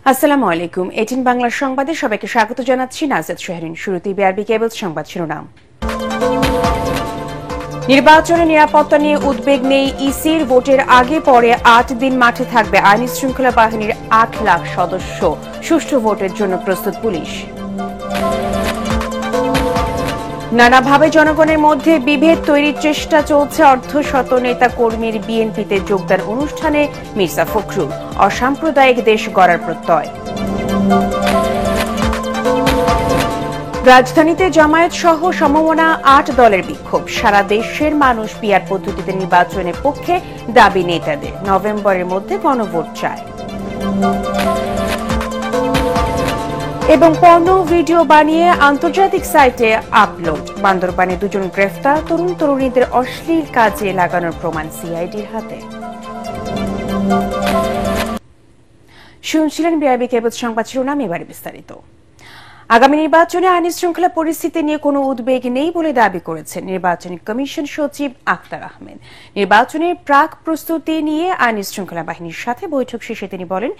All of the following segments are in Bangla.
আসসালামু আলাইকুম। 18 বাংলার সংবাদে সবাইকে স্বাগত জানাচ্ছি নাজেদ শাহরিন। শুরুতেই বিআরবি কেবল সংবাদ শিরোনাম। নির্বাচনে নিরাপত্তা নিয়ে উদ্বেগ নেই ইসির। ভোটের আগে পরে 8 দিন মাঠে থাকবে আইন শৃঙ্খলা বাহিনীর 8 লাখ সদস্য। সুষ্ঠু ভোটের জন্য প্রস্তুত পুলিশ। নানাভাবে জনগণের মধ্যে বিভেদ তৈরির চেষ্টা চলছে। অর্ধশত নেতা কর্মীর বিএনপিতে যোগদান অনুষ্ঠানে মির্জা ফখরুল। অসাম্প্রদায়িক দেশ গড়ার প্রত্যয়। রাজধানীতে জামায়াত সহ সমমনা 8 দলের বিক্ষোভ। সারা দেশের মানুষ পিআর পদ্ধতিতে নির্বাচনের পক্ষে, দাবি নেতাদের। নভেম্বরের মধ্যে গণভোট চায়। এবং পর্ণ ভিডিও বানিয়ে আন্তর্জাতিক সাইটে আপলোড। বান্দরবানে 2 জন গ্রেফতার। তরুণ তরুণীদের অশ্লীল কাজে লাগানোর প্রমাণ সিআইডির হাতে। শুনছিলেন বিআরবি কেবল সংবাদ শিরোনাম, এবারে বিস্তারিত। আগামী নির্বাচনে আইন শৃঙ্খলা পরিস্থিতি নিয়ে কোনো উদ্বেগ নেই বলে দাবি করেছেন নির্বাচন কমিশন সচিব আক্তার আহমেদ। নির্বাচনের প্রাক প্রস্তুতি নিয়ে আইন শৃঙ্খলা বাহিনীর সাথে বৈঠক শেষে তিনি বলেন,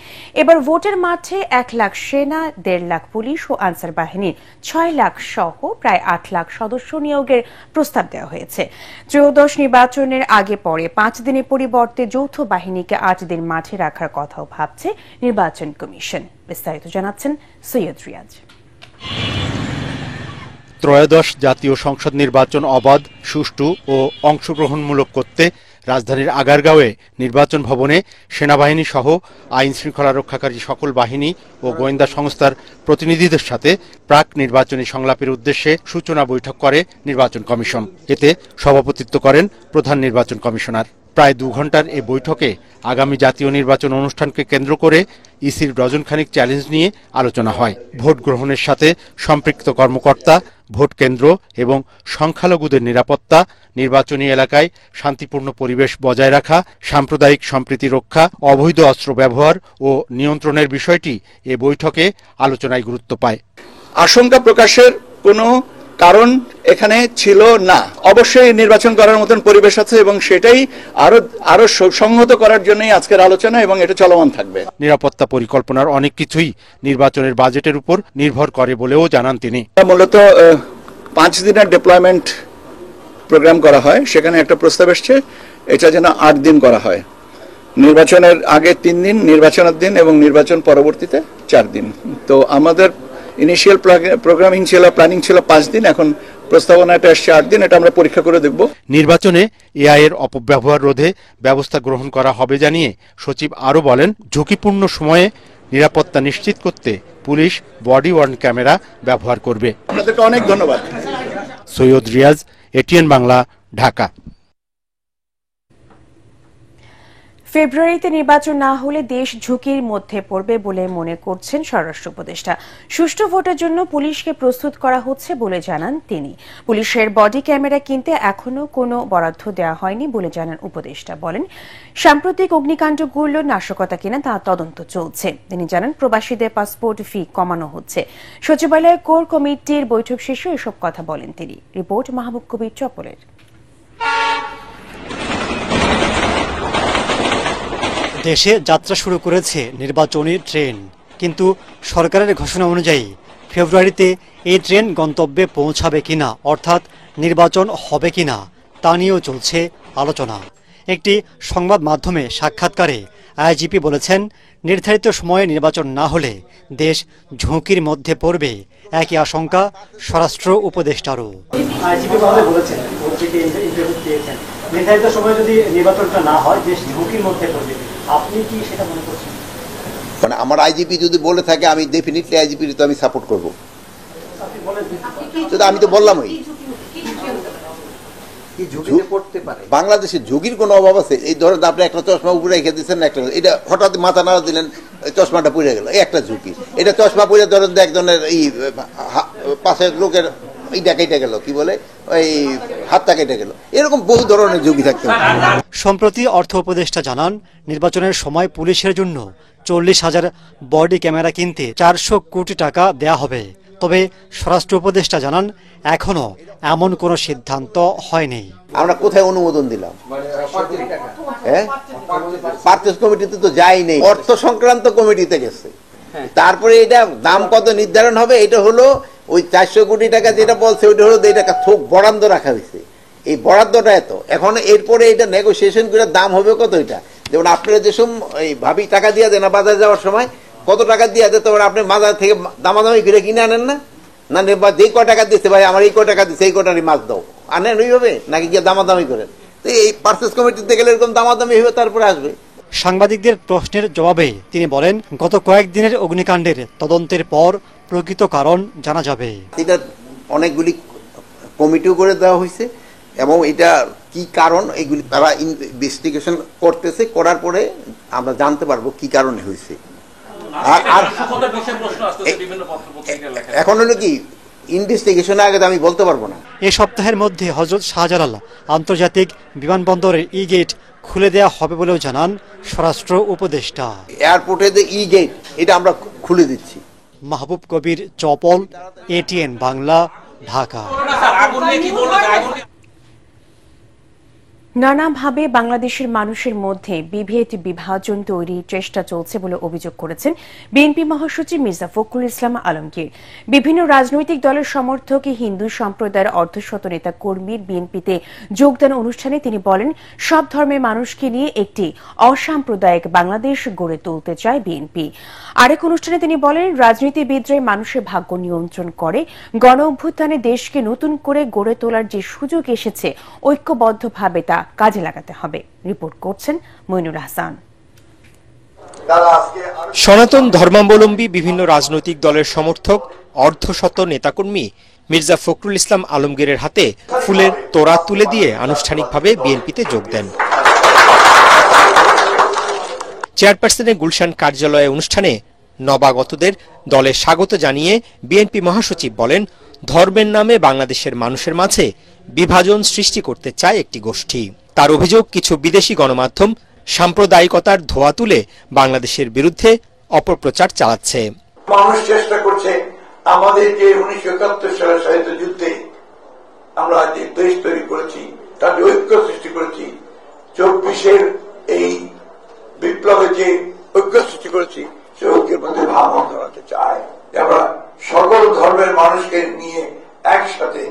এবার ভোটের মাঠে 1 লাখ সেনা, 1.5 লাখ পুলিশ ও আনসার বাহিনীর 6 লাখ সহ প্রায় 8 লাখ সদস্য নিয়োগের প্রস্তাব দেওয়া হয়েছে। ত্রয়োদশ নির্বাচনের আগে পরে 5 দিনের পরিবর্তে যৌথ বাহিনীকে 8 দিন মাঠে রাখার কথাও ভাবছে নির্বাচন কমিশন। বিস্তারিত জানাচ্ছেন সৈয়দ রিয়াজ। ত্রয়োদশ জাতীয় সংসদ নির্বাচন অবাধ, সুষ্ঠু ও অংশগ্রহণমূলক করতে রাজধানীর আগারগাঁওয়ে নির্বাচন ভবনে সেনাবাহিনী সহ আইন শৃঙ্খলা রক্ষাকারী সকল বাহিনী ও গোয়েন্দা সংস্থার প্রতিনিধিদের সাথে প্রাক নির্বাচনী সংলাপের উদ্দেশ্যে সূচনা বৈঠক করে নির্বাচন কমিশন। এতে সভাপতিত্ব করেন প্রধান নির্বাচন কমিশনার। প্রায় 2 ঘণ্টার এ বৈঠকে আগামী জাতীয় নির্বাচন অনুষ্ঠানকে কেন্দ্র করে ইসির ডজনখানিক চ্যালেঞ্জ নিয়ে আলোচনা হয়। ভোট গ্রহণের সাথে সম্পৃক্ত কর্মকর্তা, ভোট কেন্দ্র এবং সংখ্যালঘুদের নিরাপত্তা, নির্বাচনী এলাকায় শান্তিপূর্ণ পরিবেশ বজায় রাখা, সাম্প্রদায়িক সম্প্রীতি রক্ষা, অবৈধ অস্ত্র ব্যবহার ও নিয়ন্ত্রণের বিষয়টি এ বৈঠকে আলোচনায় গুরুত্ব পায়। আশঙ্কা প্রকাশের কোনো কারণ এখানে ছিল না। অবশ্যই নির্বাচন করার মতন পরিবেশ আছে এবং সেটাই আরো সংহত করার জন্যই আজকের আলোচনা এবং এটা চলমান থাকবে। নিরাপত্তা পরিকল্পনার অনেক কিছুই নির্বাচনের বাজেটের উপর নির্ভর করে বলেও জানান তিনি। মূলত 5 দিনের ডিপ্লয়মেন্ট প্রোগ্রাম করা হয়, সেখানে একটা প্রস্তাব এসছে এটা যেন 8 দিন করা হয়। নির্বাচনের আগে 3 দিন, নির্বাচনের দিন এবং নির্বাচন পরবর্তীতে 4 দিন। তো আমাদের ইনিশিয়াল প্রোগ্রামিং ছিল, প্ল্যানিং ছিল 5 দিন, এখন প্রস্তাবনাটা আসছে 8 দিন। এটা আমরা পরীক্ষা করে দেখব। নির্বাচনে এআই এর অপব্যবহার রোধে ব্যবস্থা গ্রহণ করা হবে জানিয়ে সচিব আরও বলেন, ঝুঁকিপূর্ণ সময়ে নিরাপত্তা নিশ্চিত করতে পুলিশ বডি ওয়ার্ন ক্যামেরা ব্যবহার করবে। আপনাদেরকে অনেক ধন্যবাদ। সৈয়দ রিয়াজ, এটিএন বাংলা, ঢাকা। ফেব্রুয়ারিতে নির্বাচন না হলে দেশ ঝুঁকির মধ্যে পড়বে বলে মনে করছেন স্বরাষ্ট্র উপদেষ্টা। সুষ্ঠু ভোটের জন্য পুলিশকে প্রস্তুত করা হচ্ছে বলে জানান তিনি। পুলিশের বডি ক্যামেরা কিনতে এখনো কোনো বরাদ্দ দেওয়া হয়নি বলে জানান উপদেষ্টা। বলেন, সাম্প্রতিক অগ্নিকাণ্ডগুলো নাশকতা কিনা তা তদন্ত চলছে। তিনি জানান, প্রবাসীদের পাসপোর্ট ফি কমানো হচ্ছে। সচিবালয় কোর কমিটির বৈঠক শেষে এসব কথা বলেন তিনি। রিপোর্ট মাহবুব কবির চপলের। দেশে যাত্রা শুরু করেছে নির্বাচনী ট্রেন, কিন্তু সরকারের ঘোষণা অনুযায়ী ফেব্রুয়ারিতে এই ট্রেন গন্তব্যে পৌঁছাবে কিনা, অর্থাৎ নির্বাচন হবে কিনা, তা নিয়েও চলছে আলোচনা। একটি সংবাদ মাধ্যমে সাক্ষাৎকারে আইজিপি বলেছেন, নির্ধারিত সময়ে নির্বাচন না হলে দেশ ঝুঁকির মধ্যে পড়বে। একই আশঙ্কা স্বরাষ্ট্র উপদেষ্টারও। নির্ধারিত সময়ে যদি নির্বাচনটা না হয় দেশ ঝুঁকির মধ্যে পড়বে, আপনি কি সেটা মনে করছেন? মানে আমার আইজিপি যদি বলে থাকে, আমি ডেফিনেটলি আইজিপি তো আমি সাপোর্ট করবো। আমি তো বললামই, বাংলাদেশের ঝুঁকির কোনো অভাব আছে? এই ধরেন আপনি একটা চশমা উপরে রেখে দিচ্ছেন, একটা এটা হঠাৎ মাথা নাড়া দিলেন, চশমাটা পড়ে গেল, একটা ঝুঁকি। এটা চশমা পড়ে ধরেন একজনের এই পাশের লোকের এইটা কেটে গেল, কি বলে, ওই হাতটা কেটে গেল, এরকম বহু ধরনের ঝুঁকি থাকতে পারে। সম্প্রতি অর্থ উপদেষ্টা জানান, নির্বাচনের সময় পুলিশের জন্য 40,000 বডি ক্যামেরা কিনতে 400 কোটি টাকা দেয়া হবে। তবে স্বরাষ্ট্র উপদেষ্টা জানান, এখনো এমন কোনো সিদ্ধান্ত হয়নি। আমরা কোথায় অনুমোদন দিলাম? হ্যাঁ, পারচেজ কমিটিতে তো যাই নেই, অর্থ সংক্রান্ত কমিটিতে গেছে। তারপরে এটা দাম কত নির্ধারণ হবে, এটা হলো ওই 400 কোটি টাকা যেটা বলছে ওইটা হলো এই টাকা থোক বরাদ্দ রাখা হয়েছে, এই বরাদ্দটা এত। এখন এরপরে এটা নেগোসিয়েশন করে দাম হবে কত, এটা যেমন আপনারা যেসব এই ভাবি টাকা দিয়ে দেন না বাজারে যাওয়ার সময়, কত টাকা দিয়ে দেয়, তখন আপনি বাজার থেকে দামাদামি করে কিনে আনেন না, না যে ক টাকা দিচ্ছে ভাই আমার এই ক টাকা দিচ্ছে এই কটারই মাছ দাও, আনেন ওইভাবে নাকি গিয়ে দামাদামি করেন? তো এই পারচেজ কমিটিতে গেলে এরকম দামাদামি হবে, তারপরে আসবে। সাংবাদিকদের প্রশ্নের জবাবে তিনি বলেন, গত কয়েকদিনের অগ্নিকাণ্ডের তদন্তের পর প্রকৃত কারণ জানা যাবে। এটা অনেকগুলি কমিটিও করে দেওয়া হয়েছে এবং এটা কি কারণ এগুলি তারা ইনভেস্টিগেশন করতেছে, করার পরে আমরা জানতে পারবো কি কারণে হয়েছে। আর এখন হলো কি ইনভেস্টিগেশনের আগে আমি বলতে পারবো না। এ সপ্তাহের মধ্যে হযরত শাহজালাল আন্তর্জাতিক বিমানবন্দরের ই গেট খুলে দেওয়া হবে বলেও জানান স্বরাষ্ট্র উপদেষ্টা। এয়ারপোর্টে যে ই গেট এটা আমরা খুলে দিচ্ছি। মাহবুব কবির, চপল, এটিএন বাংলা, ঢাকা। নানাভাবে বাংলাদেশের মানুষের মধ্যে বিভেদ বিভাজন তৈরির চেষ্টা চলছে বলে অভিযোগ করেছেন বিএনপি মহাসচিব মির্জা ফখরুল ইসলাম আলমগীর। বিভিন্ন রাজনৈতিক দলের সমর্থক হিন্দু সম্প্রদায়ের অর্ধশত নেতা কর্মীর বিএনপিতে যোগদান অনুষ্ঠানে তিনি বলেন, সব ধর্মের মানুষকে নিয়ে একটি অসাম্প্রদায়িক বাংলাদেশ গড়ে তুলতে চায় বিএনপি। আরেক অনুষ্ঠানে তিনি বলেন, রাজনীতিবিদরাই মানুষের ভাগ্য নিয়ন্ত্রণ করে, গণ অভ্যুত্থানে দেশকে নতুন করে গড়ে তোলার যে সুযোগ এসেছে ঐক্যবদ্ধভাবে তা কাজে লাগাতে হবে। রিপোর্ট করছেন মইনুল হাসান। সনাতন ধর্মাবলম্বী বিভিন্ন রাজনৈতিক দলের সমর্থক অর্ধশত নেতাকর্মী মির্জা ফখরুল ইসলাম আলমগীরের হাতে ফুলের তোড়া তুলে দিয়ে আনুষ্ঠানিকভাবে বিএনপিতে যোগ দেন। চেয়ারপারসনের গুলশান কার্যালয়ে অনুষ্ঠানে নবাগতদের দলে স্বাগত জানিয়ে বিএনপি মহাসচিব বলেন, ধর্মের নামে বাংলাদেশের মানুষের মাঝে বিভাজন সৃষ্টি করতে চায় একটি গোষ্ঠী। তার অভিযোগ, কিছু বিদেশি গণমাধ্যম সাম্প্রদায়িকতার ধোঁয়া তুলে বাংলাদেশের বিরুদ্ধে অপপ্রচার চালাচ্ছে। মানুষ চেষ্টা করছে আমাদের যে 1971 সালের স্বাধীনতা যুদ্ধে আমরা যে দেশ তৈরি করেছি, তার ঐক্য সৃষ্টি করেছি, 24-এর এই বিপ্লবে যে ঐক্য সৃষ্টি করেছি, সে ঐক্যের মধ্যে ভাঙন ধরাতে চায়। আমরা সকল ধর্মের মানুষকে নিয়ে একসাথে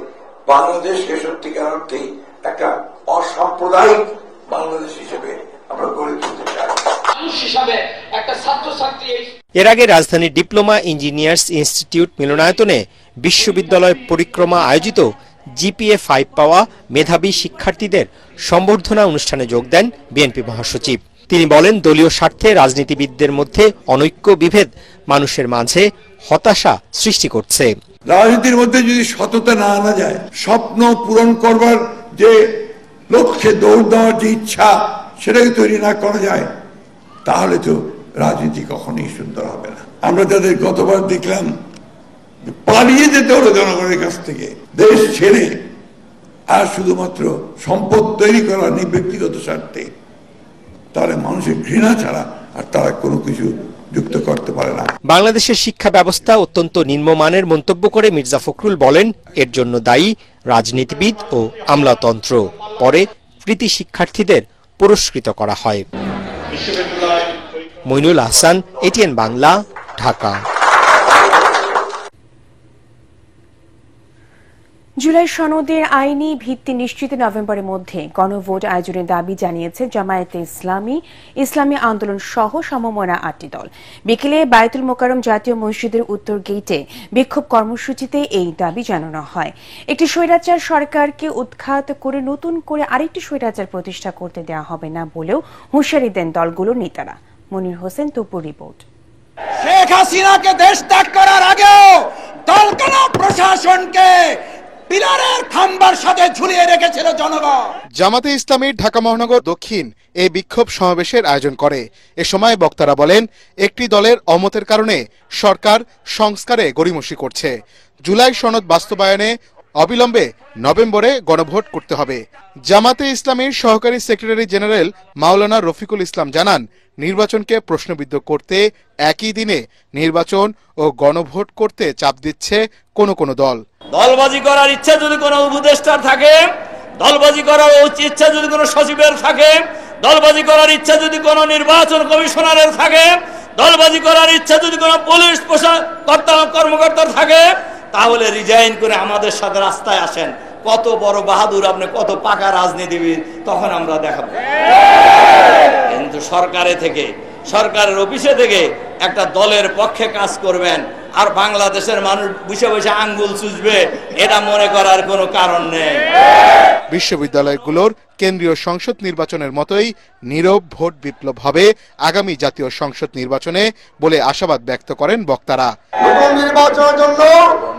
বাংলাদেশকে সত্যিকার অর্থে একটা অসাম্প্রদায়িক বাংলাদেশ হিসেবে আমরা গড়ে তুলতে চাই। এর আগে রাজধানীর ডিপ্লোমা ইঞ্জিনিয়ার্স ইনস্টিটিউট মিলনায়তনে বিশ্ববিদ্যালয় পরিক্রমা আয়োজিত জিপিএ 5 পাওয়া মেধাবী শিক্ষার্থীদের সম্বর্ধনা অনুষ্ঠানে যোগ দেন বিএনপি মহাসচিব। তিনি বলেন, দলীয় স্বার্থে রাজনীতিবিদদের মধ্যে অনৈক্য বিভেদ মানুষের মাঝে হতাশা সৃষ্টি করছে। রাজনীতির মধ্যে যদি সততা না আনা যায়, স্বপ্ন পূরণ করবার যে লক্ষ্যে দৌড় দেওয়ার যে ইচ্ছা সেটাকে তৈরি না করা যায়, তাহলে তো রাজনীতি কখনোই সুন্দর হবে না। আমরা তাদের গতবার দেখলাম পালিয়ে যেতে হলো জনগণের কাছ থেকে, দেশ ছেড়ে, আর শুধুমাত্র সম্পদ তৈরি করা ব্যক্তিগত স্বার্থে। তাহলে মানুষের ঘৃণা ছাড়া আর তারা কোনো কিছু যুক্ত করতে পারে না। বাংলাদেশের শিক্ষা ব্যবস্থা অত্যন্ত নিম্নমানের মন্তব্য করে মির্জা ফখরুল বলেন, এর জন্য দায়ী রাজনীতিবিদ ও আমলাতন্ত্র। পরে কৃতি শিক্ষার্থীদের পুরস্কৃত করা হয়। মইনুল হাসান, এটিএন বাংলা, ঢাকা। জুলাই সনদের আইনি ভিত্তি নিশ্চিত নভেম্বরের মধ্যে গণভোট আয়োজনের দাবি জানিয়েছে জামায়াতে ইসলামী, ইসলামী আন্দোলন সহ সমমনা 8টি দল। বিকেলে বায়তুল মোকাররম জাতীয় মসজিদের উত্তর গেটে বিক্ষোভ কর্মসূচিতে এই দাবি জানানো হয়। একটি স্বৈরাচার সরকারকে উৎখাত করে নতুন করে আরেকটি স্বৈরাচার প্রতিষ্ঠা করতে দেওয়া হবে না বলেও হুঁশিয়ারি দেন দলগুলোর নেতারা। মনির হোসেন তুপুর রিপোর্ট। শেখ হাসিনাকে দেশ ত্যাগ করার আগেও দলকানা প্রশাসনকে পিলারের খাম্বার সাথে ঝুলিয়ে রেখেছিল জনগণ। জামাতে ইসলামীর ঢাকা মহানগর দক্ষিণ এই বিক্ষোভ সমাবেশের আয়োজন করে। এ সময় বক্তারা বলেন, একটি দলের অমতের কারণে সরকার সংস্কারে গড়িমসি করছে। জুলাই সনদ বাস্তবায়নে অবিলম্বে নভেম্বরে গণভোট করতে হবে। জামাতে ইসলামীর সহকারী সেক্রেটারি জেনারেল মাওলানা রফিকুল ইসলাম জানান, নির্বাচনকে প্রশ্নবিদ্ধ করতে একই দিনে নির্বাচন ও গণভোট করতে চাপ দিচ্ছে কোনো দল। দলবাজি করার ইচ্ছা যদি কোনো উপদেষ্টার থাকে, দলবাজি করার ইচ্ছা যদি কোনো সচিবের থাকে, দলবাজি করার ইচ্ছা যদি কোনো নির্বাচন কমিশনারের থাকে, দলবাজি করার ইচ্ছা যদি কোনো পুলিশ কর্মকর্তা থাকে তাহলে রিজাইন করে আমাদের সাথে রাস্তায় আসেন। কত বড় বাহাদুর আপনি, কত পাকা রাজনীতিবিদ, তখন আমরা দেখাবো। কিন্তু সরকারের অফিসে থেকে একটা দলের পক্ষে কাজ করবেন আর বাংলাদেশের মানুষ বসে বসে আঙ্গুল চুষবে, এটা মনে করার কোনো কারণ নেই। বিশ্ববিদ্যালয়গুলোর কেন্দ্রীয় সংসদ নির্বাচনের মতোই নীরব ভোট বিপ্লব হবে আগামী জাতীয় সংসদ নির্বাচনে বলে আশাবাদ ব্যক্ত করেন বক্তারা। নতুন নির্বাচনের জন্য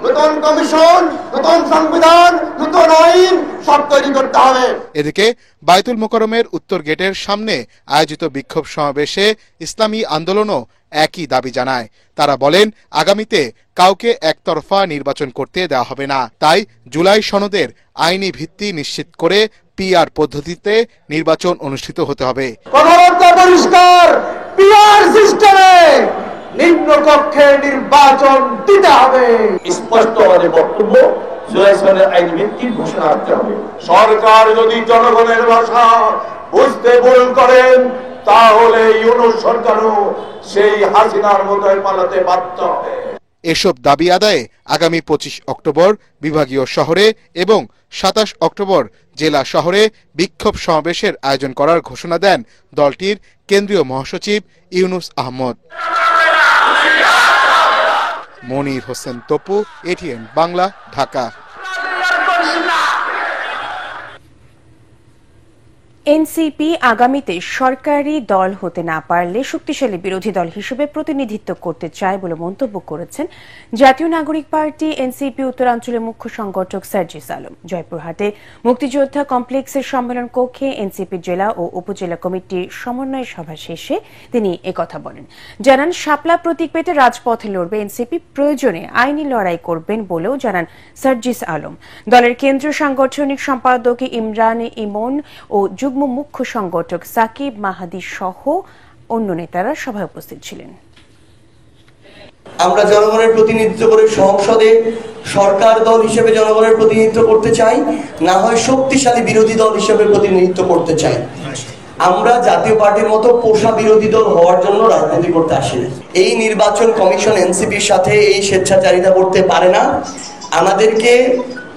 নতুন কমিশন, নতুন সংবিধান, নতুন আইন সব তৈরি করতে হবে। এদিকে বায়তুল মোকাররমের উত্তর গেটের সামনে আয়োজিত বিক্ষোভ সমাবেশে ইসলামী আন্দোলনও একই দাবি জানায়। তারা বলেন, আগামীতে কাউকে একতরফা নির্বাচন করতে দেওয়া হবে না। তাই জুলাই সনদের আইনি ভিত্তি নিশ্চিত করে পিআর পদ্ধতিতে নির্বাচন অনুষ্ঠিত হতে হবে। কথাবার্তা পরিষ্কার, পিআর সিস্টেমে নিম্নকক্ষে নির্বাচন দিতে হবে। স্পষ্ট আমাদের বক্তব্য, জুলাই সনদের আইনি ভিত্তি ঘোষণা করতে হবে। সরকার যদি জনগণের ভাষা বুঝতে ভুল করেন তাহলে ইউনূস সরকারও সেই হাসিনার মতোই পালাতে বাধ্য হবে। এসব দাবি আদায়ে আগামী 25 অক্টোবর বিভাগীয় শহরে এবং 27 অক্টোবর জেলা শহরে বিক্ষোভ সমাবেশের আয়োজন করার ঘোষণা দেন দলটির কেন্দ্রীয় মহাসচিব ইউনূস আহমদ। মনির হোসেন তপু, এটিএন বাংলা, ঢাকা। এনসিপি আগামীতে সরকারি দল হতে না পারলে শক্তিশালী বিরোধী দল হিসেবে প্রতিনিধিত্ব করতে চায় বলে মন্তব্য করেছেন জাতীয় নাগরিক পার্টি এনসিপি উত্তরাঞ্চলের মুখ্য সংগঠক সার্জিস আলম। জয়পুরহাটে মুক্তিযোদ্ধা কমপ্লেক্সের সম্মেলন কক্ষে এনসিপি জেলা ও উপজেলা কমিটির সমন্বয় সভা শেষে তিনি একথা বলেন। জানান, শাপলা প্রতীক পেতে রাজপথে লড়বে এনসিপি, প্রয়োজনে আইনি লড়াই করবেন বলেও জানান সার্জিস আলম। দলের কেন্দ্রীয় সাংগঠনিক সম্পাদক ইমরান ইমন ও যুগ্ম মুখ্য সংগঠক সাকিব মাহাদি সহ অন্য নেতারা সভায় উপস্থিত ছিলেন। আমরা জনগণের প্রতিনিধিত্ব করে সংসদে সরকার দল হিসেবে জনগণের প্রতিনিধিত্ব করতে চাই, না হয় শক্তিশালী বিরোধী দল হিসেবে প্রতিনিধিত্ব করতে চাই। আমরা জাতীয় পার্টির মতো পোষা বিরোধী দল হওয়ার জন্য রাজনীতি করতে আসিনি। এই নির্বাচন কমিশন এনসিপির সাথে এই স্বেচ্ছাচারিতা করতে পারে না। আমাদেরকে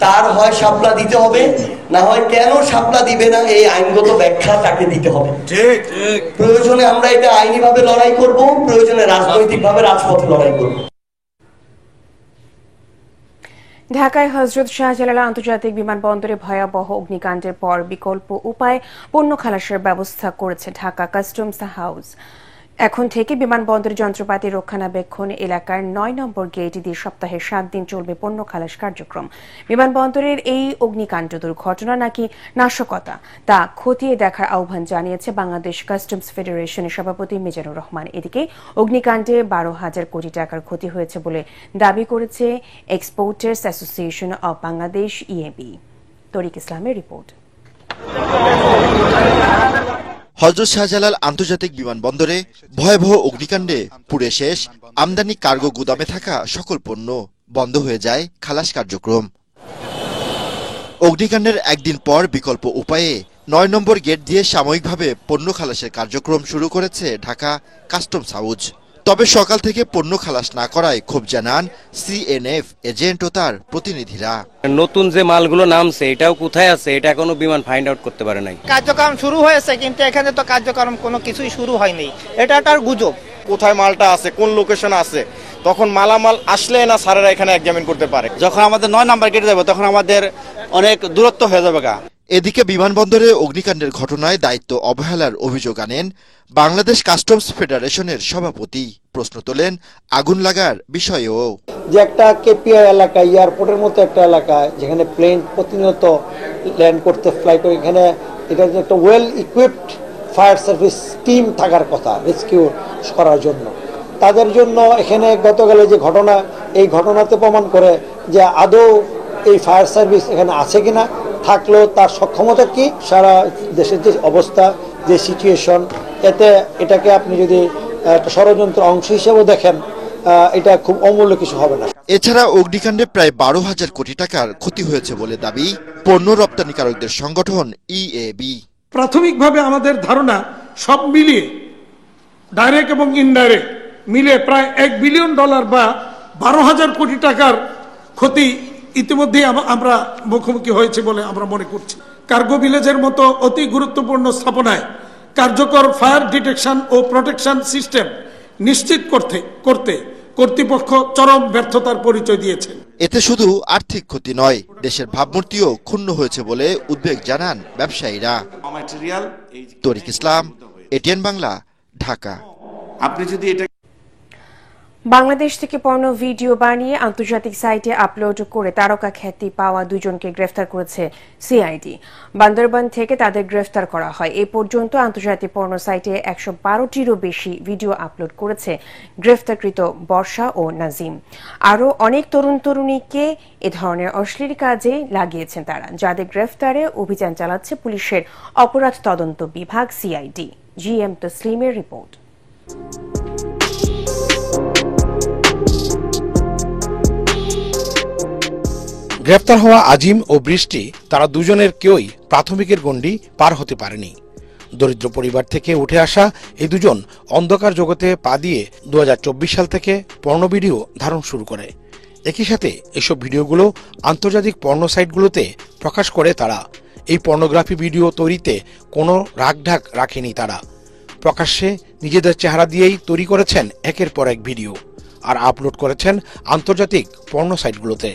তার হয় শাপলা দিতে হবে, না হয় কেন শাপলা দিবে না এই আইনগত ব্যাখ্যা তাকে দিতে হবে। প্রয়োজনে আমরা এটা আইনিভাবে লড়াই করব, প্রয়োজনে রাজনৈতিকভাবে রাজপথে লড়াই করব। ঢাকায় হযরত শাহজালাল আন্তর্জাতিক বিমানবন্দরে ভয়াবহ অগ্নিকাণ্ডের পর বিকল্প উপায়ে পণ্য খালাসের ব্যবস্থা করেছে ঢাকা কাস্টমস হাউস। এখন থেকে বিমানবন্দরের যন্ত্রপাতি রক্ষণাবেক্ষণ এলাকার ৯ নম্বর গেট দিয়ে সপ্তাহে ৭ দিন চলবে পণ্য খালাস কার্যক্রম। বিমানবন্দরের এই অগ্নিকাণ্ড দুর্ঘটনা নাকি নাশকতা তা খতিয়ে দেখার আহ্বান জানিয়েছে বাংলাদেশ কাস্টমস ফেডারেশনের সভাপতি মিজানুর রহমান। এদিকে অগ্নিকাণ্ডে ১২,০০০ কোটি টাকার ক্ষতি হয়েছে বলে দাবি করেছে exporters association of Bangladesh EAB. Tarik ইসলামের রিপোর্ট। হযরত শাহজালাল আন্তর্জাতিক বিমানবন্দরে ভয়াবহ অগ্নিকাণ্ডে পুড়ে শেষ আমদানি কার্গো গুদামে থাকা সকল পণ্য, বন্ধ হয়ে যায় খালাস কার্যক্রম। অগ্নিকাণ্ডের একদিন পর বিকল্প উপায়ে ৯ নম্বর গেট দিয়ে সাময়িকভাবে পণ্য খালাসের কার্যক্রম শুরু করেছে ঢাকা কাস্টমস হাউস। তবে সকাল থেকে পণ্য খালাস না করায় ক্ষোভ জানান সিএনএফ এজেন্ট ও তার প্রতিনিধিরা। নতুন যে মালগুলো নামছে এটাও কোথায় আছে এটা এখনো বিমান ফাইন্ড আউট করতে পারে নাই। কার্যক্রম শুরু হয়েছে কিন্তু এখানে তো কার্যক্রম কোনো কিছুই শুরু হয়নি, এটা একটা গুজব। কোথায় মালটা আছে, কোন লোকেশন আছে, তখন মালামাল আসলে না স্যারেরা এখানে এক্সামিন করতে পারে। যখন আমাদের ৯ নম্বর গেটে যাবে তখন আমাদের অনেক দূরত্ব হয়ে যাবে। এদিকে বিমানবন্দরে অগ্নিকাণ্ডের ঘটনায় দায়িত্ব অবহেলার অভিযোগ আনেন বাংলাদেশ কাস্টমস ফেডারেশনের সভাপতি। প্রশ্ন তোলেন আগুন লাগার বিষয়েও। যে একটা কেপিআই এলাকা, এয়ারপোর্টের মতো একটা এলাকা যেখানে প্লেন প্রতিনিয়ত ল্যান্ড করতে ফ্লাই করে, এখানে এটা একটা well equipped fire service team থাকার কথা রেস্কিউ করার জন্য। তাদের জন্য এখানে গতকালে যে ঘটনা, এই ঘটনাতে প্রমাণ করে যে আদৌ এই ফায়ার সার্ভিস এখানে আছে কিনা, থাকলেও তার সক্ষমতা কি, সারা দেশের যে অবস্থা, যে সিচুয়েশন, এটাকে আপনি যদি একটা ষড়যন্ত্র অংশ হিসেবে দেখেন, এটা খুব অমূল্য কিছু হবে না। এছাড়া অগ্নিকাণ্ডে প্রায় ১২,০০০ কোটি টাকার ক্ষতি হয়েছে বলে দাবি পণ্য রপ্তানিকারকদের সংগঠন ইএবি। প্রাথমিকভাবে আমাদের ধারণা সব মিলিয়ে ডাইরেক্ট এবং ইনডাইরেক্ট মিলে প্রায় $1 বিলিয়ন বা 12,000 কোটি টাকার ক্ষতি ইতিমধ্যে আমরা মুখোমুখি হয়েছে বলে আমরা মনে করছি। কার্গো ভিলেজের মতো অতি গুরুত্বপূর্ণ স্থাপনায় কার্যকর ফায়ার ডিটেকশন ও প্রোটেকশন সিস্টেম নিশ্চিত করতে কর্তৃপক্ষ চরম ব্যর্থতার পরিচয় দিয়েছেন। এতে শুধু আর্থিক ক্ষতি নয়, দেশের ভাবমূর্তিও ক্ষুণ্ণ হয়েছে বলে উদ্বেগ জানান ব্যবসায়ীরা। তরিক ইসলাম, এটিএন বাংলা, ঢাকা। আপনি যদি এটা বাংলাদেশ থেকে পর্নো ভিডিও বানিয়ে আন্তর্জাতিক সাইটে আপলোড করে তারকা খ্যাতি পাওয়া 2 জনকে গ্রেফতার করেছে সিআইডি। বান্দরবান থেকে তাদের গ্রেফতার করা হয়। এ পর্যন্ত আন্তর্জাতিক পর্নো সাইটে 112টিরও বেশি ভিডিও আপলোড করেছে গ্রেফতারকৃত বর্ষা ও নাজিম। আরও অনেক তরুণ তরুণীকে এ ধরনের অশ্লীল কাজে লাগিয়েছেন তারা, যাদের গ্রেফতারে অভিযান চালাচ্ছে পুলিশের অপরাধ তদন্ত বিভাগ সিআইডি। GM তসলিমের report. গ্রেফতার হওয়া আজিম ও বৃষ্টি তারা দুজনের কেউই প্রাথমিকের গণ্ডি পার হতে পারেনি। দরিদ্র পরিবার থেকে উঠে আসা এই দুজন অন্ধকার জগতে পা দিয়ে 2024 সাল থেকে পর্ন ভিডিও ধারণ শুরু করে। একই সাথে এসব ভিডিওগুলো আন্তর্জাতিক পর্ন সাইটগুলোতে প্রকাশ করে তারা। এই পর্নোগ্রাফি ভিডিও তৈরিতে কোনো রাগঢাক রাখেনি তারা। প্রকাশ্যে নিজেদের চেহারা দিয়েই তৈরি করেছেন একের পর এক ভিডিও আর আপলোড করেছেন আন্তর্জাতিক পর্ন সাইটগুলোতে।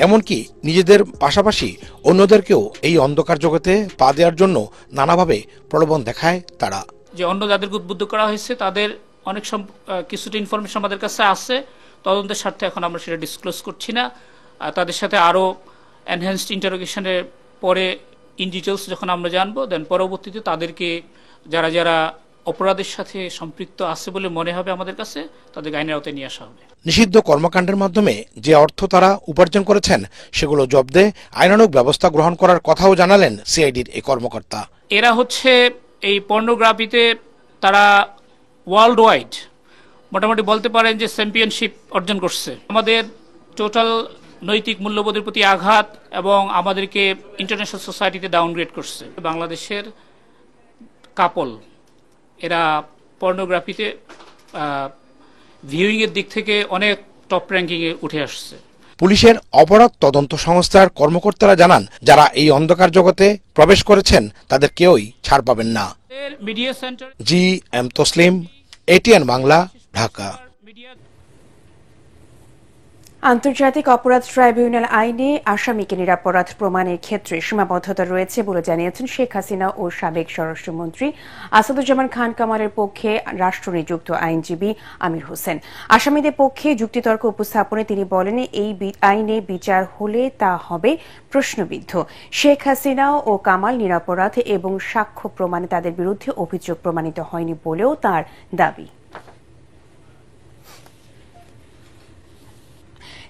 এমনকি নিজেদের পাশাপাশি অন্যদেরকেও এই অন্ধকার জগতে পা দেওয়ার জন্য নানাভাবে প্রলোভন দেখায় তারা। যে অন্য যাদেরকে উদ্বুদ্ধ করা হয়েছে তাদের অনেক কিছুটা ইনফরমেশন আমাদের কাছে আছে, তদন্তের স্বার্থে এখন আমরা সেটা ডিসক্লোজ করছি না। তাদের সাথে আরও এনহ্যান্সড ইন্টারোগেশনের পরে ইন ডিটেলস যখন আমরা জানবো, দেন পরবর্তীতে তাদেরকে যারা যারা অপরাধের সাথে সম্পৃক্ত আছে বলে মনে হবে আমাদের কাছে, তাদের আইনের আওতায় নিয়ে আসা হবে। নিষিদ্ধ কর্মকাণ্ডের মাধ্যমে যে অর্থ তারা উপার্জন করেছেন সেগুলো জব্দে আইনানুগ ব্যবস্থা গ্রহণ করার কথাও জানালেন সিআইডির এই কর্মকর্তা। এরা হচ্ছে এই পর্নোগ্রাফিতে তারা ওয়ার্ল্ড ওয়াইড মোটামুটি বলতে পারেন যে চ্যাম্পিয়নশিপ অর্জন করছে। আমাদের টোটাল নৈতিক মূল্যবোধের প্রতি আঘাত এবং আমাদেরকে ইন্টারন্যাশনাল সোসাইটিতে ডাউনগ্রেড করছে। বাংলাদেশের কাপল এরা পর্নোগ্রাফিতে ভিউইং এর দিক থেকে অনেক টপ র্যাঙ্কিং এ উঠে আসছে। পুলিশের অপরাধ তদন্ত সংস্থার কর্মকর্তারা জানান, যারা এই অন্ধকার জগতে প্রবেশ করেছেন তাদের কেউই ছাড় পাবেন না। GM Taslim, ATN Bangla, Dhaka. আন্তর্জাতিক অপরাধ ট্রাইব্যুনাল আইনে আসামিকে নিরপরাধ প্রমাণের ক্ষেত্রে সীমাবদ্ধতা রয়েছে বলে জানিয়েছেন শেখ হাসিনা ও সাবেক স্বরাষ্ট্রমন্ত্রী আসাদুজ্জামান খান কামালের পক্ষে রাষ্ট্রনিযুক্ত আইনজীবী আমির হোসেন। আসামিদের পক্ষে যুক্তিতর্ক উপস্থাপনে তিনি বলেন, এই আইনে বিচার হলে তা হবে প্রশ্নবিদ্ধ। শেখ হাসিনা ও কামাল নিরপরাধ এবং সাক্ষ্য প্রমাণে তাদের বিরুদ্ধে অভিযোগ প্রমাণিত হয়নি বলেও তার দাবি।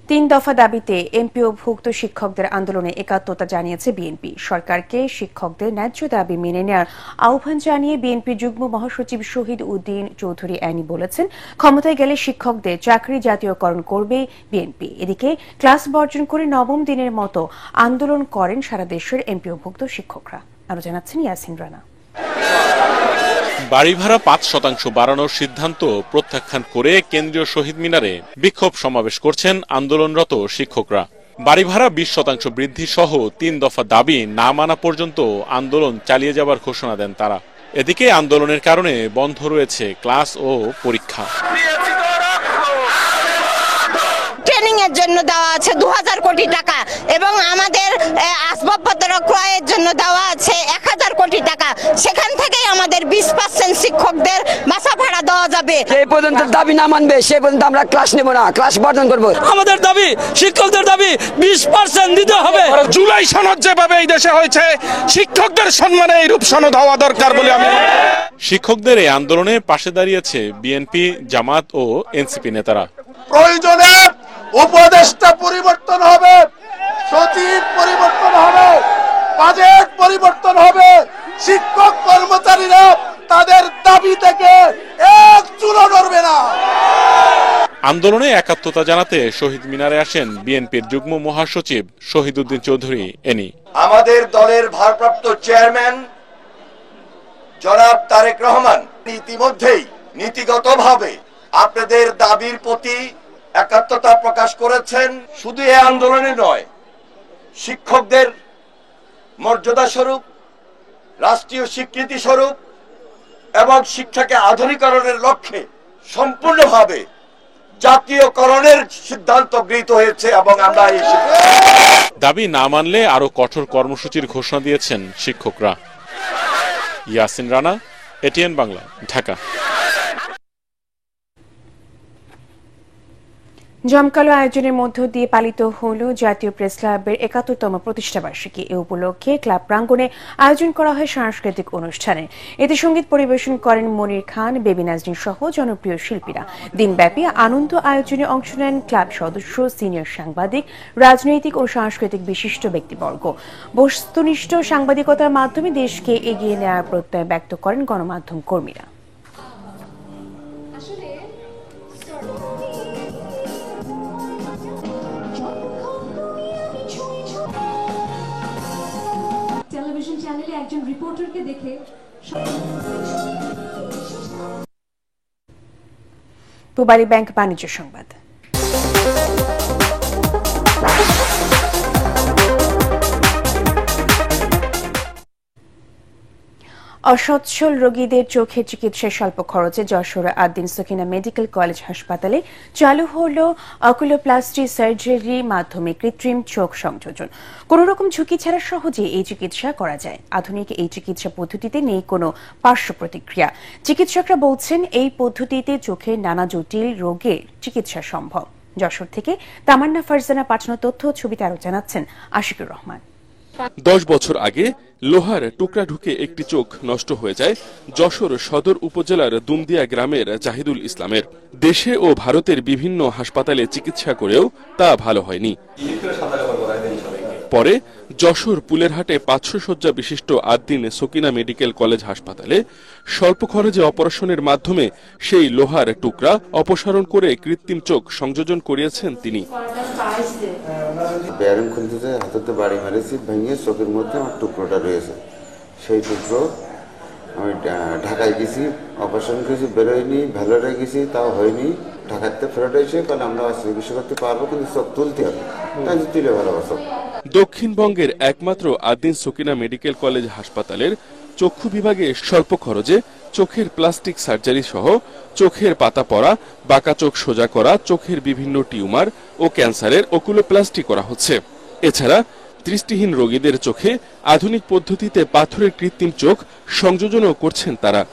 3 দফা দাবিতে এমপিওভুক্ত শিক্ষকদের আন্দোলনে একাত্মতা জানিয়েছে বিএনপি। সরকারকে শিক্ষকদের ন্যায্য দাবি মেনে নেওয়ার আহ্বান জানিয়ে বিএনপির যুগ্ম মহাসচিব শহীদ উদ্দিন চৌধুরী অ্যানি বলেছেন, ক্ষমতায় গেলে শিক্ষকদের চাকরি জাতীয়করণ করবে বিএনপি। এদিকে ক্লাস বর্জন করে 9ম দিনের মতো আন্দোলন করেন সারা দেশের এমপিওভুক্ত শিক্ষকরা। আরো জানাচ্ছেন ইয়াসিন রানা। বাড়ি ভাড়া 5% বাড়ানোর সিদ্ধান্ত প্রত্যাখ্যান করে কেন্দ্রীয় শহীদ মিনারে বিক্ষোভ সমাবেশ করছেন আন্দোলনরত শিক্ষকরা। বাড়ি ভাড়া 20% বৃদ্ধি সহ 3 দফা দাবি না মানা পর্যন্ত আন্দোলন চালিয়ে যাবার ঘোষণা দেন তারা। এদিকে আন্দোলনের কারণে বন্ধ রয়েছে ক্লাস ও পরীক্ষা। ট্রেনিং এর জন্য দেওয়া আছে 2000 কোটি টাকা এবং আমাদের আসবাবপত্র ক্রয়ের জন্য দেওয়া আছে 1000 কোটি টাকা। সেখান থেকেই আমাদের 20% শিক্ষকদের বাসা ভাড়া দেওয়া যাবে। যে পর্যন্ত দাবি না মানবে সে পর্যন্ত আমরা ক্লাস নেব না, ক্লাস বর্জন করব। আমাদের দাবি, শিক্ষকদের দাবি 20% দিতে হবে। জুলাই সনদ যেভাবে এই দেশে হয়েছে, শিক্ষকদের সম্মানে এইরূপ সনদ হওয়া দরকার বলে আমি। শিক্ষকদের এই আন্দোলনে পাশে দাঁড়িয়েছে বিএনপি, জামাত ও এনসিপি নেতারা। প্রয়োজনে উপদেষ্টা পরিবর্তন হবে, সচিব পরিবর্তন হবে, বাজেট পরিবর্তন হবে, শিক্ষক কর্মচারীরা তাদের দাবি থেকে এক চুলো নড়বে না। আন্দোলনে একাত্মতা জানাতে শহীদ মিনারে আসেন বিএনপির যুগ্ম মহাসচিব শহীদ উদ্দিন চৌধুরী এনি। আমাদের দলের ভারপ্রাপ্ত চেয়ারম্যান জনাব তারেক রহমান ইতিমধ্যেই নীতিগতভাবে আপনাদের দাবির প্রতি একাত্মতা প্রকাশ করেছেন। শুধু এই আন্দোলনে নয়, শিক্ষকদের মর্যাদা স্বরূপ, রাষ্ট্রীয় স্বীকৃতি স্বরূপ এবং শিক্ষাকে আধুনিকরণের লক্ষ্যে সম্পূর্ণভাবে জাতীয়করণের সিদ্ধান্ত গৃহীত হয়েছে এবং আমরা এই দাবি না মানলে আরো কঠোর কর্মসূচির ঘোষণা দিয়েছেন শিক্ষকরা। ইয়াসিন রানা, এটিএন বাংলা, ঢাকা। জমকালো আয়োজনের মধ্য দিয়ে পালিত হল জাতীয় প্রেস ক্লাবের ৭১তম প্রতিষ্ঠাবার্ষিকী। এ উপলক্ষে ক্লাব প্রাঙ্গণে আয়োজন করা হয় সাংস্কৃতিক অনুষ্ঠানে। এতে সঙ্গীত পরিবেশন করেন মনির খান, বেবি নাজনীন সহ জনপ্রিয় শিল্পীরা। দিনব্যাপী আনন্দ আয়োজনে অংশ নেন ক্লাব সদস্য, সিনিয়র সাংবাদিক, রাজনৈতিক ও সাংস্কৃতিক বিশিষ্ট ব্যক্তিবর্গ। বস্তুনিষ্ঠ সাংবাদিকতার মাধ্যমে দেশকে এগিয়ে নেওয়ার প্রত্যয় ব্যক্ত করেন গণমাধ্যম কর্মীরা। টেলিভিশন চ্যানেলে একজন রিপোর্টারকে দেখে পূবালী ব্যাংক বাণিজ্য সংবাদ। অসচ্ছল রোগীদের চোখের চিকিৎসায় স্বল্প খরচে যশোর আদ্দিন সকিনা মেডিকেল কলেজ হাসপাতালে চালু হল অকুলোপ্লাস্টি সার্জারি মাধ্যমে কৃত্রিম চোখ সংযোজন। কোন রকম ঝুঁকি ছাড়া সহজে এই চিকিৎসা করা যায়। আধুনিক এই চিকিৎসা পদ্ধতিতে নেই কোনো পার্শ্ব প্রতিক্রিয়া। চিকিৎসকরা বলছেন এই পদ্ধতিতে চোখের নানা জটিল রোগের চিকিৎসা সম্ভব। যশোর থেকে তামান্না ফারজানা পাঠানো তথ্য ছবিতে আরো জানাচ্ছেন আশিকুর রহমান। 10 বছর আগে লোহার টুকরা ঢুকে একটি চোখ নষ্ট হয়ে যায় যশোর সদর উপজেলার দুমদিয়া গ্রামের জাহিদুল ইসলামের। দেশে ও ভারতের বিভিন্ন হাসপাতালে চিকিৎসা করেও তা ভালো হয়নি। পরে যশোর পুলেরহাটে 500 শয্যা বিশিষ্ট আদ্দিন সকিনা মেডিকেল কলেজ হাসপাতালে স্বল্প খরচে অপারেশনের মাধ্যমে সেই লোহার টুকরা অপসারণ করে কৃত্রিম চোখ সংযোজন করিয়েছেন তিনি। ব্যায়াম খুলতে হাতে বাড়ি মেরেছি, ভেঙে চোখের মধ্যে আমার টুকরোটা রয়েছে। সেই টুকরো আমি ঢাকায় গেছি, অপারেশন করেছি, বেরোয়নি, ভেলোরে গেছি, তাও হয়নি। ঢাকাতে ফেরত এসে কারণ আমরা চিকিৎসা করতে পারবো, কিন্তু চোখ তুলতে হবে, তাই তুলে ভালো চোখ। দক্ষিণবঙ্গের একমাত্র আদ্দিন সকিনা মেডিকেল কলেজ হাসপাতালের চক্ষু বিভাগে স্বল্প খরচে চোখের প্লাস্টিক সার্জারি সহ চোখের পাতা পড়া, বাঁকা চোখ সোজা করা, চোখের বিভিন্ন টিউমার ও ক্যান্সারের অকুলোপ্লাস্টি করা হচ্ছে। এছাড়া দৃষ্টিহীন রোগীদের চোখে আধুনিক পদ্ধতিতে পাথরের কৃত্রিম চোখ সংযোজনও করছেন তারা।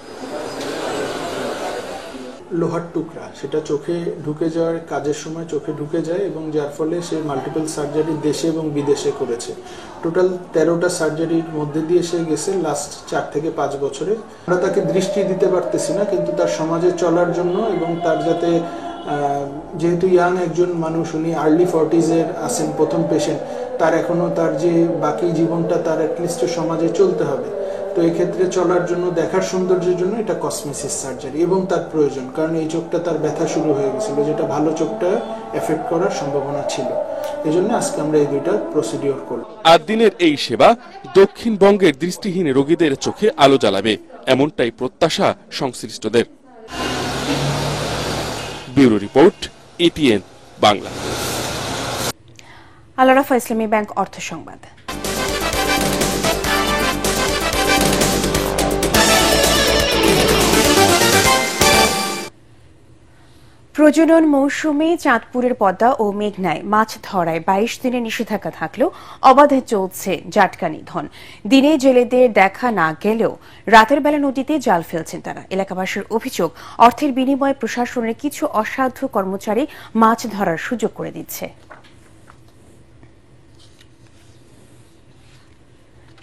লোহার টুকরা সেটা চোখে ঢুকে যাওয়ার কাজের সময় চোখে ঢুকে যায় এবং যার ফলে সে মাল্টিপল সার্জারি দেশে এবং বিদেশে করেছে। টোটাল 13টা সার্জারির মধ্যে দিয়ে সে গেছে লাস্ট 4 থেকে 5 বছরে। আমরা তাকে দৃষ্টি দিতে পারতেছি না, কিন্তু তার সমাজে চলার জন্য এবং তার যাতে যেহেতু ইয়াং একজন মানুষ, উনি আর্লি 40s-এর আছেন, প্রথম পেশেন্ট, তার এখনো তার যে বাকি জীবনটা তার অ্যাটলিস্ট সমাজে চলতে হবে। তো এই ক্ষেত্রে চলার জন্য, দেখার সৌন্দর্যের জন্য এটা কসমেসিস সার্জারি এবং তার প্রয়োজন, কারণ এই চোখটা তার ব্যথা শুরু হয়ে গেছিল, যেটা ভালো চোখটা এফেক্ট করার সম্ভাবনা ছিল। এই জন্য আজকে আমরা এই দুইটা প্রসিডিওর করব। আদ্দিনের এই সেবা দক্ষিণবঙ্গের দৃষ্টিহীন রোগীদের চোখে আলো জ্বালাবে, এমনটাই প্রত্যাশা সংশ্লিষ্টদের। Bureau report, ATN Bangla. Al Arafah Islami bank অর্থ সংবাদ। প্রজনন মৌসুমে চাঁদপুরের পদ্মা ও মেঘনায় মাছ ধরায় 22 দিনের নিষেধাজ্ঞা থাকলেও অবাধে চলছে জাটকা নিধন। দিনে জেলেদের দেখা না গেলেও রাতের বেলা নদীতে জাল ফেলছেন তারা। এলাকাবাসীর অভিযোগ, অর্থের বিনিময়ে প্রশাসনের কিছু অসাধু কর্মচারী মাছ ধরার সুযোগ করে দিচ্ছে।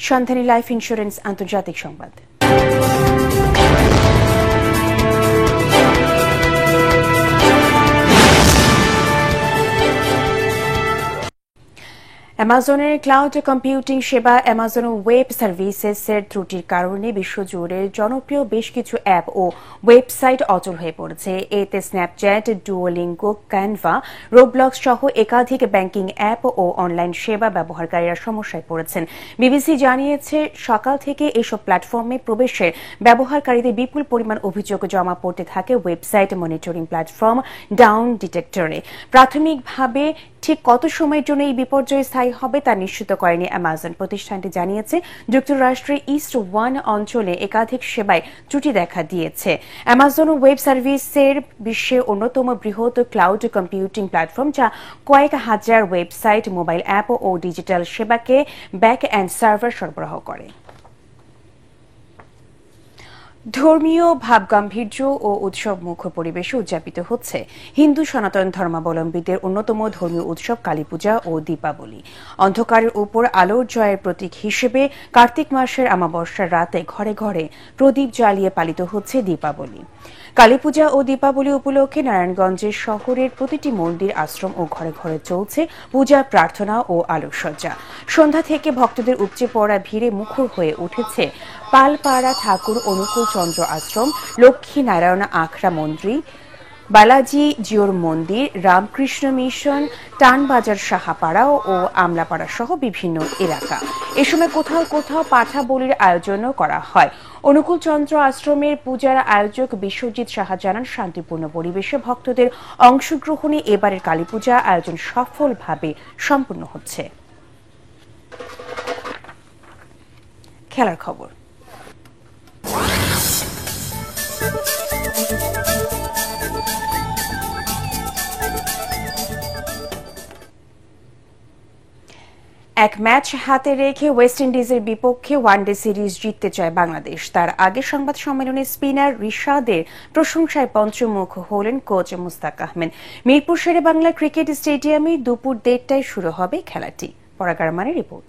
সন্ধানী লাইফ ইন্স্যুরেন্স আন্তর্জাতিক সংবাদ। অ্যামাজনের ক্লাউড কম্পিউটিং সেবা অ্যামাজন ওয়েব সার্ভিসেসের ত্রুটির কারণে বিশ্বজুড়ে জনপ্রিয় বেশ কিছু অ্যাপ ও ওয়েবসাইট অচল হয়ে পড়েছে। এতে স্ন্যাপচ্যাট, ডুওলিঙ্গো, ক্যানভা, রোবলক্স সহ একাধিক ব্যাংকিং অ্যাপ ও অনলাইন সেবা ব্যবহারকারীরা সমস্যায় পড়েছেন। বিবিসি জানিয়েছে, সকাল থেকে এসব প্ল্যাটফর্মে প্রবেশের ব্যবহারকারীদের বিপুল পরিমাণ অভিযোগ জমা পড়তে থাকে ওয়েবসাইট মনিটরিং প্ল্যাটফর্ম ডাউন ডিটেক্টরে। প্রাথমিকভাবে ঠিক কত সময়ের জন্য এই বিপর্যয় স্থায়ী হবে তা নিশ্চিত করেনি অ্যামাজন। প্রতিষ্ঠানটি জানিয়েছে, যুক্তরাষ্ট্রের ইস্ট ওয়ান অঞ্চলে একাধিক সেবায় ত্রুটি দেখা দিয়েছে। অ্যামাজন ওয়েব সার্ভিসের বিশ্বের অন্যতম বৃহৎ ক্লাউড কম্পিউটিং প্ল্যাটফর্ম, যা কয়েক হাজার ওয়েবসাইট, মোবাইল অ্যাপ ও ডিজিটাল সেবাকে ব্যাক এন্ড সার্ভার সরবরাহ করে। ধর্মীয় ভাবগাম্ভীর্য ও উৎসব মুখর পরিবেশে উদযাপিত হচ্ছে হিন্দু সনাতন ধর্মাবলম্বীদের অন্যতম ধর্মীয় উৎসব কালীপূজা ও দীপাবলি। অন্ধকারের উপর আলোর জয়ের প্রতীক হিসেবে কার্তিক মাসের অমাবস্যার রাতে ঘরে ঘরে প্রদীপ জ্বালিয়ে পালিত হচ্ছে দীপাবলি। কালীপূজা ও দীপাবলি উপলক্ষে নারায়ণগঞ্জের শহরের প্রতিটি মন্দির, আশ্রম ও ঘরে ঘরে চলছে পূজা, প্রার্থনা ও আলোকসজ্জা। সন্ধ্যা থেকে ভক্তদের উপচে পড়া ভিড়ে মুখর হয়ে উঠেছে পালপাড়া ঠাকুর অনুকূল চন্দ্র আশ্রম, লক্ষ্মী নারায়ণ আখড়া মন্দির, বালাজি জিওর মন্দির, রামকৃষ্ণ মিশন, টানবাজার সাহাপাড়া ও আমলাপাড়া সহ বিভিন্ন এলাকা। এ সময় কোথাও কোথাও পাঠা বলির আয়োজনও করা হয়। অনুকূল চন্দ্র আশ্রমের পূজার আয়োজক বিশ্বজিৎ সাহা জানান, শান্তিপূর্ণ পরিবেশে ভক্তদের অংশগ্রহণে এবারের কালীপূজা আয়োজন সফলভাবে সম্পন্ন হচ্ছে। খেলার খবর। এক ম্যাচ হাতে রেখে ওয়েস্ট ইন্ডিজের বিপক্ষে ওয়ানডে সিরিজ জিততে চায় বাংলাদেশ। তার আগে সংবাদ সম্মেলনে স্পিনার রিশাদের প্রশংসায় পঞ্চমুখ হলেন কোচ মুস্তাক আহমেদ। মিরপুর শেরে বাংলা ক্রিকেট স্টেডিয়ামে দুপুর 1:30টায় শুরু হবে খেলাটি। পরাগ আরমানের রিপোর্ট।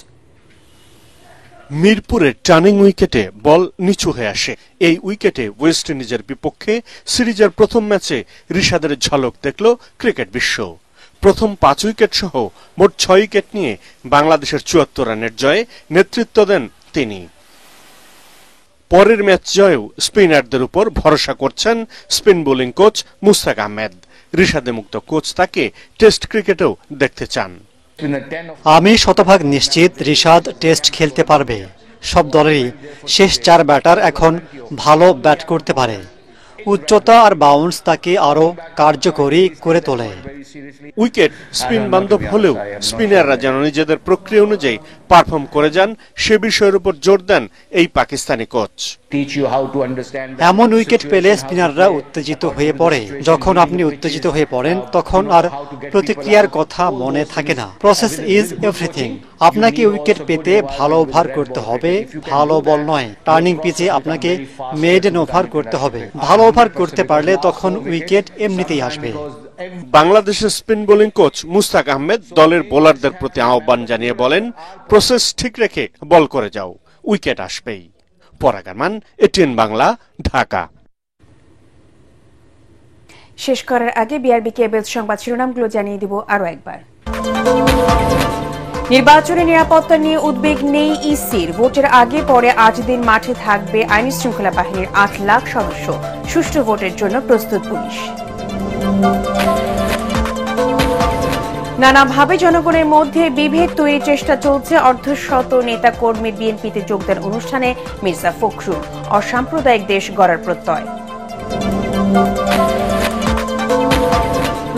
মিরপুরের টার্নিং উইকেটে বল নিচু হয়ে আসে। এই উইকেটে ওয়েস্ট ইন্ডিজের বিপক্ষে সিরিজের প্রথম ম্যাচে রিশাদের ঝলক দেখল ক্রিকেট বিশ্ব। প্রথম 5 উইকেট সহ মোট 6 উইকেট নিয়ে বাংলাদেশের 74 রানের জয়ে নেতৃত্ব দেন তিনি। পরের ম্যাচ জয়েও স্পিনারদের উপর ভরসা করছেন spin bowling coach Mushtaq Ahmed. রিশাদে মুক্ত কোচ তাকে টেস্ট ক্রিকেটেও দেখতে চান। আমি শতভাগ নিশ্চিত রিশাদ টেস্ট খেলতে পারবে। সব দলেরই শেষ 4 ব্যাটার এখন ভালো ব্যাট করতে পারে। উচ্চতা আর বাউন্স তাকে আরো কার্যকরী করে তোলে। উইকেট স্পিন বান্ধব হলেও স্পিনাররা যেন নিজেদের প্রক্রিয়া অনুযায়ী পারফর্ম করে যান, সে বিষয়ের উপর জোর দেন এই পাকিস্তানি কোচ। এমন উইকেট পেলে স্পিনাররা উত্তেজিত হয়ে পড়ে। যখন আপনি উত্তেজিত হয়ে পড়েন তখন আর প্রতিক্রিয়ার কথা মনে থাকে না। Process is everything. আপনাকে উইকেট পেতে ভালো ওভার করতে হবে, ভালো বল নয়। টার্নিং পিচে আপনাকে মেডেন ওভার করতে হবে। ভালো ওভার করতে পারলে তখন উইকেট এমনিতেই আসবে। বাংলাদেশের spin bowling coach Mushtaq Ahmed দলের বোলারদের প্রতি আহ্বান জানিয়ে বলেন, প্রসেস ঠিক রেখে বল করে যাও, উইকেট আসবেই। পরাগ আরমান, এটিএন বাংলা, ঢাকা। শেষ করার আগে বিআরবি কেবল সংবাদ শিরোনামগুলো জানিয়ে দিব আরো একবার। নির্বাচনে নিরাপত্তা নিয়ে উদ্বেগ নেই ইসির। ভোটের আগে পরে 8 দিন মাঠে থাকবে আইন শৃঙ্খলা বাহিনীর 8 লাখ সদস্য। সুষ্ঠু ভোটের জন্য প্রস্তুত পুলিশ। নানাভাবে জনগণের মধ্যে বিভেদ তৈরির চেষ্টা চলছে। অর্ধশত নেতা কর্মী বিএনপিতে যোগদান অনুষ্ঠানে মির্জা ফখরুল। অসাম্প্রদায়িক দেশ গড়ার প্রত্যয়।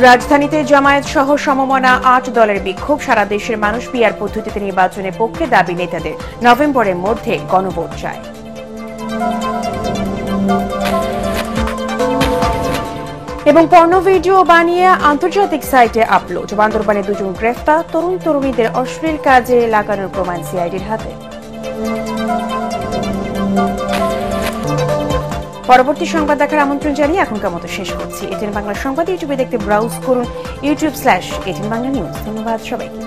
রাজধানীতে জামায়াত সহ সমমনা 8 দলের বিক্ষোভ। সারা দেশের মানুষ পিআর পদ্ধতিতে নির্বাচনের পক্ষে, দাবি নেতাদের নভেম্বরের মধ্যে গণভোট চায়। এবং পর্ণ ভিডিও বানিয়ে আন্তর্জাতিক সাইটে আপলোড। বান্দরবানে 2 জন গ্রেফতার। তরুণ তরুণীদের অশ্লীল কাজে লাগানোর প্রমাণ সিআইডির হাতে। পরবর্তী সংবাদ দেখার আমন্ত্রণ জানিয়ে এখনকার মতো শেষ করছি। এটিএন বাংলা সংবাদ ইউটিউবে দেখতে ব্রাউজ করুন youtube/এটিএন বাংলা নিউজ। ধন্যবাদ সবাইকে।